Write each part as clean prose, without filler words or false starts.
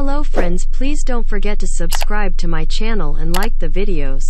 Hello friends, please don't forget to subscribe to my channel and like the videos.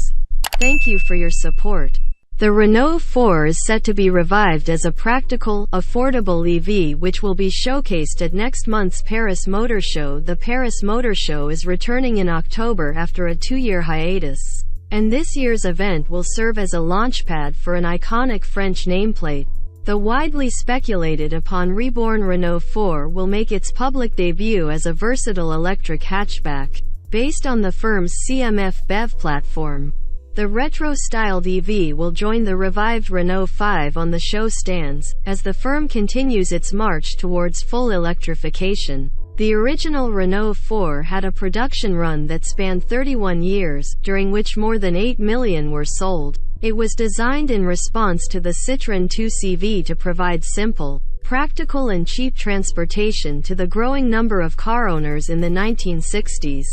Thank you for your support. The Renault 4 is set to be revived as a practical, affordable EV which will be showcased at next month's Paris Motor Show. The Paris Motor Show is returning in October after a 2-year hiatus. And this year's event will serve as a launchpad for an iconic French nameplate. The widely speculated upon reborn Renault 4 will make its public debut as a versatile electric hatchback, based on the firm's CMF-BEV platform. The retro-styled EV will join the revived Renault 5 on the show stands, as the firm continues its march towards full electrification. The original Renault 4 had a production run that spanned 31 years, during which more than 8 million were sold. It was designed in response to the Citroen 2CV to provide simple, practical and cheap transportation to the growing number of car owners in the 1960s.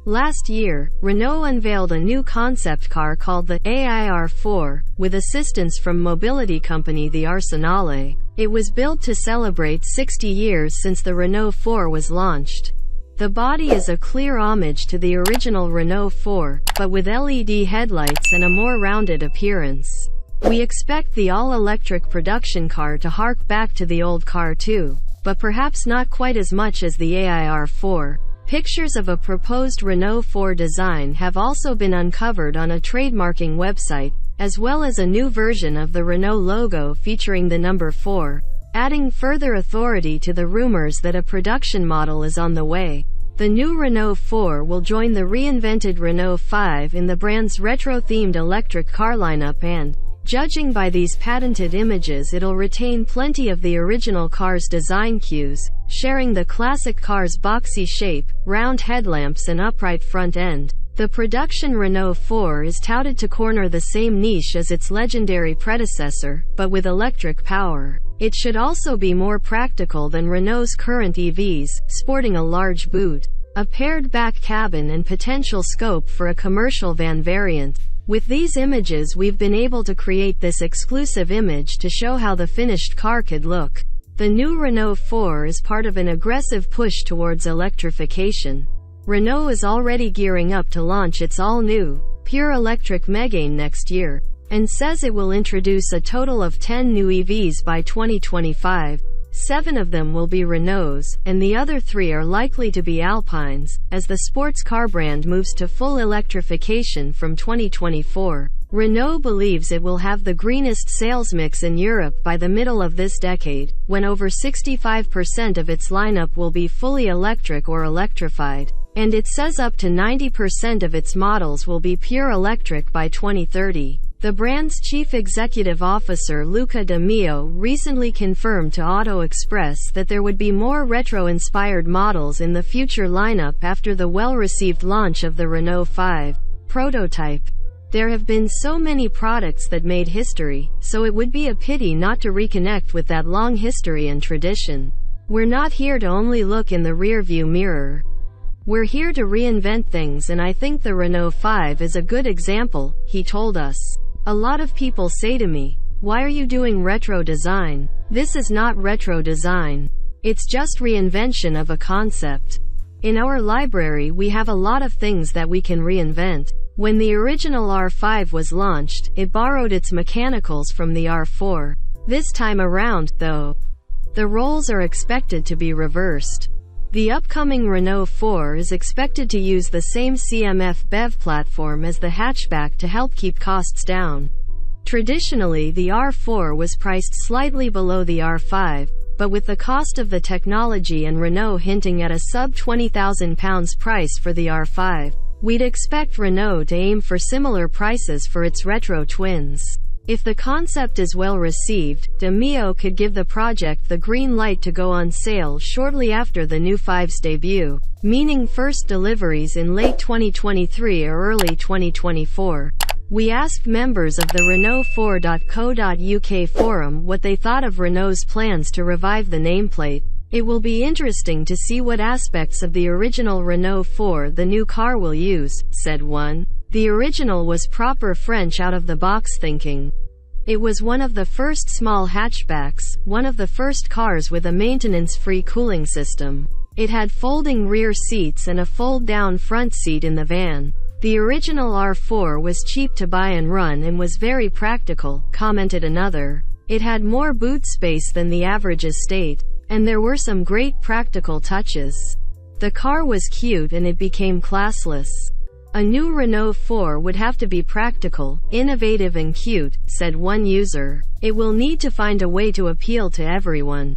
Last year, Renault unveiled a new concept car called the AIR4, with assistance from mobility company TheArsenale. It was built to celebrate 60 years since the Renault 4 was launched. The body is a clear homage to the original Renault 4, but with LED headlights and a more rounded appearance. We expect the all-electric production car to hark back to the old car too, but perhaps not quite as much as the AIR4. Pictures of a proposed Renault 4 design have also been uncovered on a trademarking website, as well as a new version of the Renault logo featuring the number 4. Adding further authority to the rumors that a production model is on the way. The new Renault 4 will join the reinvented Renault 5 in the brand's retro-themed electric car lineup and, judging by these patented images, it'll retain plenty of the original car's design cues, sharing the classic car's boxy shape, round headlamps and upright front end. The production Renault 4 is touted to corner the same niche as its legendary predecessor, but with electric power. It should also be more practical than Renault's current EVs, sporting a large boot, a paired back cabin and potential scope for a commercial van variant. With these images we've been able to create this exclusive image to show how the finished car could look. The new Renault 4 is part of an aggressive push towards electrification. Renault is already gearing up to launch its all-new, pure electric Megane next year, and says it will introduce a total of 10 new EVs by 2025. 7 of them will be Renaults, and the other 3 are likely to be Alpines, as the sports car brand moves to full electrification from 2024. Renault believes it will have the greenest sales mix in Europe by the middle of this decade, when over 65% of its lineup will be fully electric or electrified, and it says up to 90% of its models will be pure electric by 2030. The brand's chief executive officer Luca De Meo recently confirmed to Auto Express that there would be more retro-inspired models in the future lineup after the well-received launch of the Renault 5 prototype. There have been so many products that made history, so it would be a pity not to reconnect with that long history and tradition. We're not here to only look in the rearview mirror. We're here to reinvent things, and I think the Renault 5 is a good example, he told us. A lot of people say to me, "Why are you doing retro design?" This is not retro design. It's just reinvention of a concept. In our library we have a lot of things that we can reinvent. When the original R5 was launched, it borrowed its mechanicals from the R4. This time around, though, the roles are expected to be reversed. The upcoming Renault 4 is expected to use the same CMF-BEV platform as the hatchback to help keep costs down. Traditionally, the R4 was priced slightly below the R5, but with the cost of the technology and Renault hinting at a sub-£20,000 price for the R5, we'd expect Renault to aim for similar prices for its retro twins. If the concept is well received, De Meo could give the project the green light to go on sale shortly after the new 5's debut, meaning first deliveries in late 2023 or early 2024. We asked members of the Renault4.co.uk forum what they thought of Renault's plans to revive the nameplate. It will be interesting to see what aspects of the original Renault 4 the new car will use, said one. The original was proper French out-of-the-box thinking. It was one of the first small hatchbacks, one of the first cars with a maintenance-free cooling system. It had folding rear seats and a fold-down front seat in the van. The original R4 was cheap to buy and run and was very practical, commented another. It had more boot space than the average estate, and there were some great practical touches. The car was cute and it became classless. A new Renault 4 would have to be practical, innovative and cute, said one user. It will need to find a way to appeal to everyone.